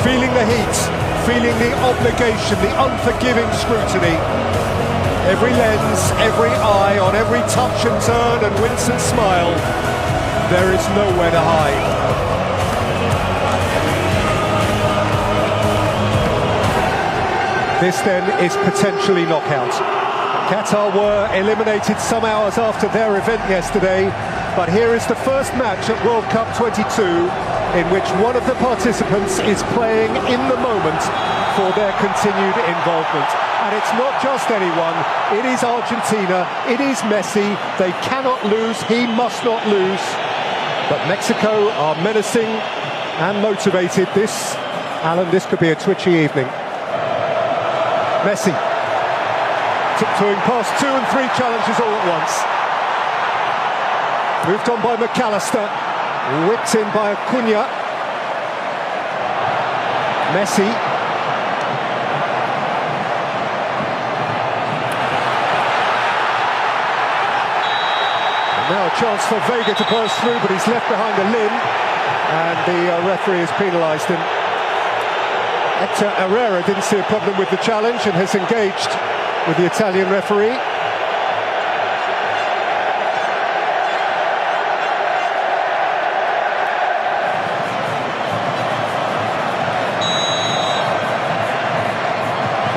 feeling the heat, feeling the obligation, the unforgiving scrutiny. Every lens, every eye, on every touch and turn and wince and smile. There is nowhere to hide. This then is potentially knockout. Qatar were eliminated some hours after their event yesterday, but here is the first match at World Cup 22 in which one of the participants is playing in the moment for their continued involvement. And it's not just anyone, it is Argentina, it is Messi. They cannot lose, he must not lose. But Mexico are menacing and motivated. Alan, this could be a twitchy evening. Messi, tiptoeing past 2 and 3 challenges all at once. Moved on by McAllister, whipped in by Acuna. Messi. And now a chance for Vega to burst through, but he's left behind a limb, and the referee has penalised him. Hector Herrera didn't see a problem with the challenge and has engaged with the Italian referee.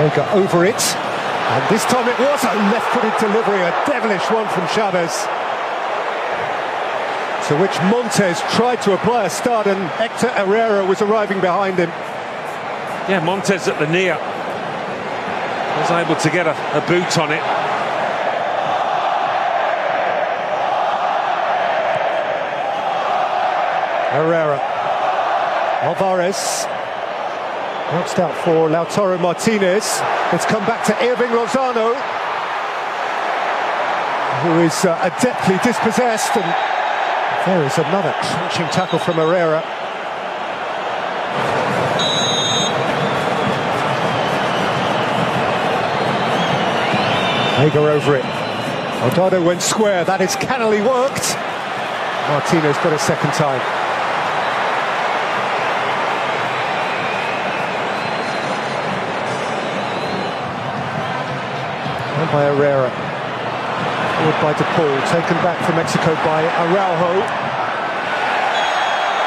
Vega over it, and this time it was a left-footed delivery, a devilish one from Chavez, to which Montes tried to apply a stud, and Hector Herrera was arriving behind him. Yeah, Montes at the near was able to get a boot on it. Herrera, Alvarez, bounced out for Lautaro Martinez. It's come back to Irving Lozano, who is adeptly dispossessed, and there is another crunching tackle from Herrera. Vega over it. Odado went square. That is cannily worked. Martinez got a second time. And by Herrera. Forward by De Paul. Taken back for Mexico by Araujo.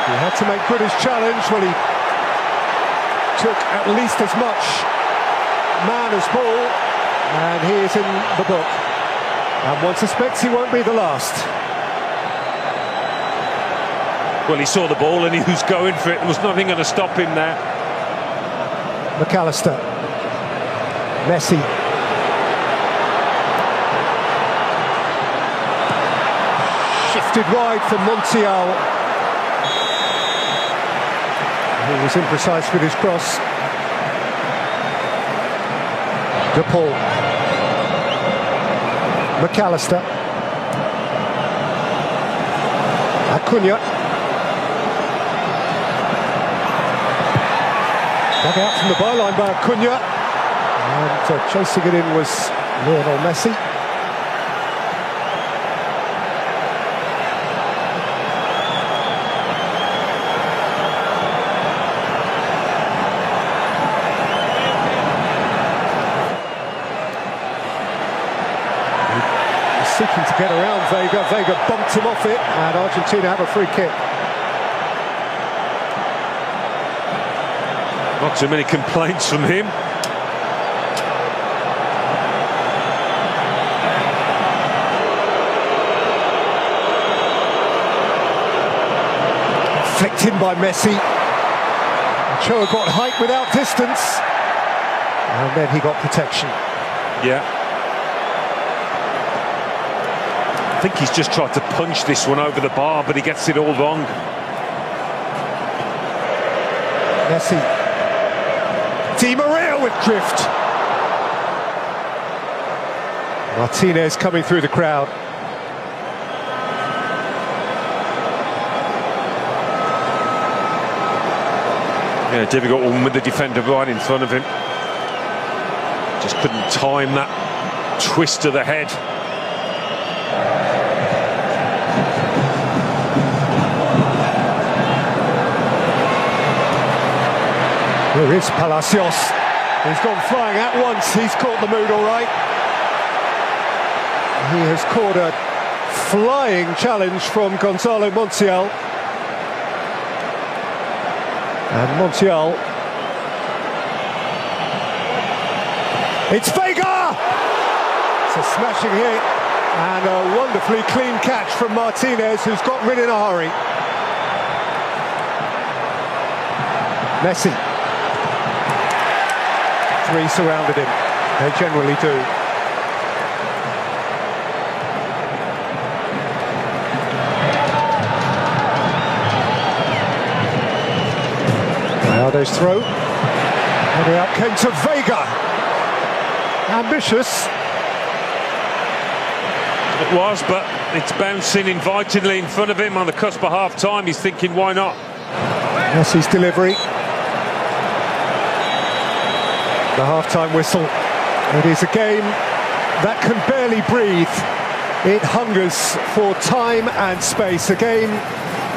He had to make good his challenge. Well, he took at least as much man as ball. And he is in the book. And one suspects he won't be the last. Well, he saw the ball and he was going for it. There was nothing going to stop him there. McAllister. Messi. Shifted wide for Montiel. He was imprecise with his cross. De Paul. McAllister. Acuna. Dug out from the byline by Acuna. And chasing it in was Lionel Messi. Seeking to get around Vega. Vega bumped him off it, and Argentina have a free kick. Not too many complaints from him. Flicked in by Messi. Ochoa got height without distance, and then he got protection. Yeah. I think he's just tried to punch this one over the bar, but he gets it all wrong. Messi. Di Maria with drift. Martinez coming through the crowd. Yeah, difficult one with the defender right in front of him. Just couldn't time that twist to the head. Here is Palacios. He's gone flying at once. He's caught the mood all right. He has caught a flying challenge from Gonzalo Montiel. And Montiel. It's Vega! It's a smashing hit and a wonderfully clean catch from Martinez, who's got rid in a hurry. Messi. Three surrounded him. They generally do. Ronaldo's throw. And out came to Vega. Ambitious. It was, but it's bouncing invitingly in front of him on the cusp of half-time. He's thinking, why not? Messi's delivery. The half-time whistle. It is a game that can barely breathe. It hungers for time and space. A game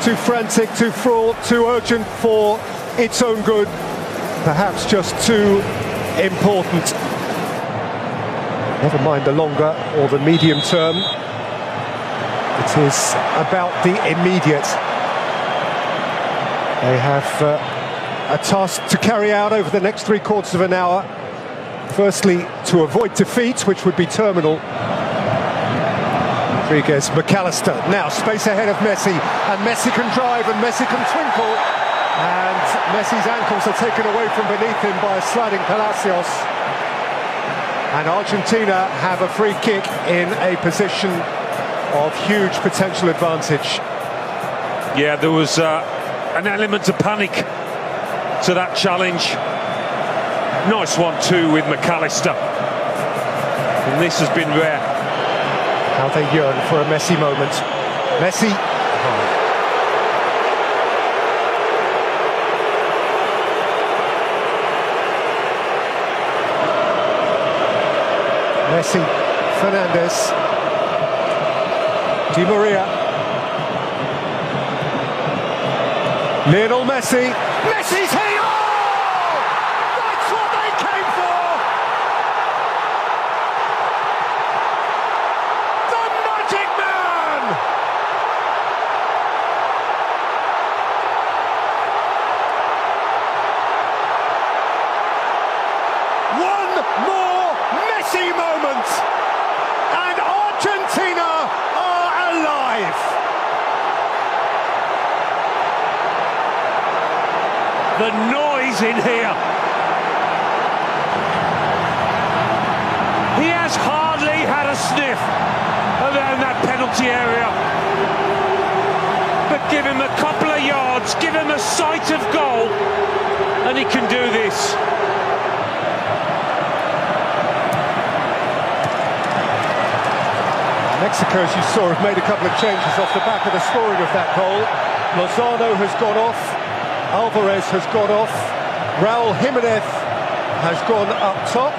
too frantic, too fraught, too urgent for its own good. Perhaps just too important. Never mind the longer or the medium term. It is about the immediate. They have a task to carry out over the next 3/4 of an hour. Firstly, to avoid defeat, which would be terminal. Rodriguez, McAllister, now space ahead of Messi, and Messi can drive and Messi can twinkle, and Messi's ankles are taken away from beneath him by a sliding Palacios. And Argentina have a free kick in a position of huge potential advantage. Yeah, there was an element of panic to that challenge. Nice one too with McAllister. And this has been rare. How they yearn for a Messi moment. Messi. Messi, Fernandez, Di Maria, Lionel Messi, Messi's here! Oh! That's what they came for! The Magic Man! One more Messi moment, and Argentina are alive. The noise in here. He has hardly had a sniff around that penalty area. But give him a couple of yards, give him a sight of goal, and he can do this. Mexico, as you saw, have made a couple of changes off the back of the scoring of that goal. Lozano has gone off, Alvarez has gone off, Raúl Jiménez has gone up top.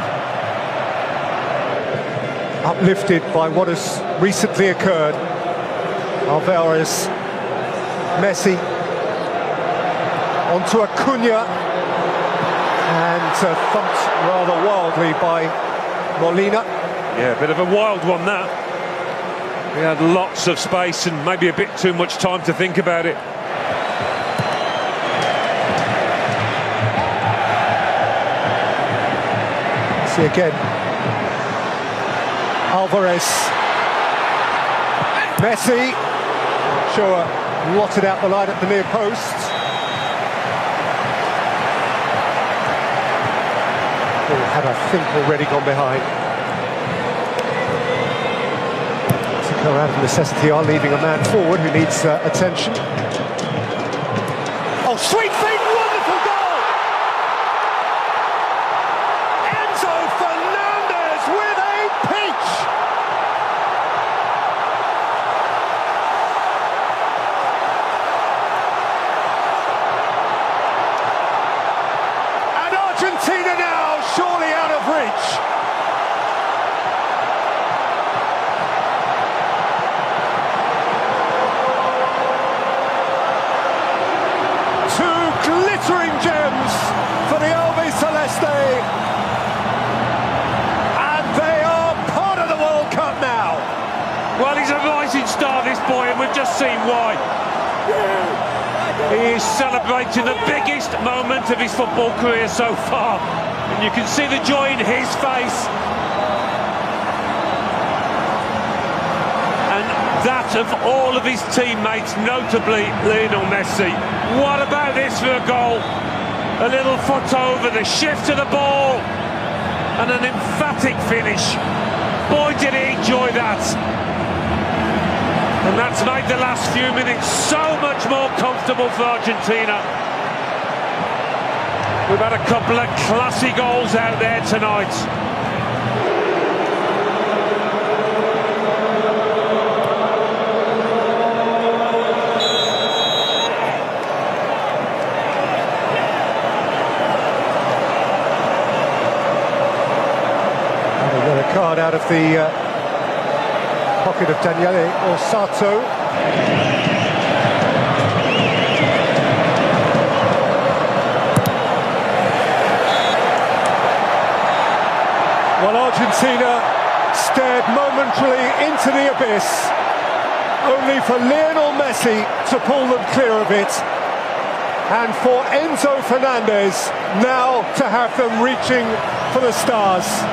Uplifted by what has recently occurred. Alvarez, Messi, onto Acuna, and thumped rather wildly by Molina. Yeah, a bit of a wild one that. He had lots of space and maybe a bit too much time to think about it. See again. Alvarez. Messi. Sure, lotted out the line at the near post. Oh, had I think already gone behind. Out of necessity are leaving a man forward who needs attention. Oh, sweet feet, wonderful goal! Enzo Fernandez with a peach! And Argentina now surely out of reach. seen why. He is celebrating the biggest moment of his football career so far, and you can see the joy in his face. And that of all of his teammates, notably Lionel Messi. What about this for a goal? A little foot over, the shift to the ball, and an emphatic finish. Boy, did he enjoy that. And that's made the last few minutes so much more comfortable for Argentina. We've had a couple of classy goals out there tonight. Card out of the pocket of Daniele Orsato. While Argentina stared momentarily into the abyss, only for Lionel Messi to pull them clear of it, and for Enzo Fernandez now to have them reaching for the stars.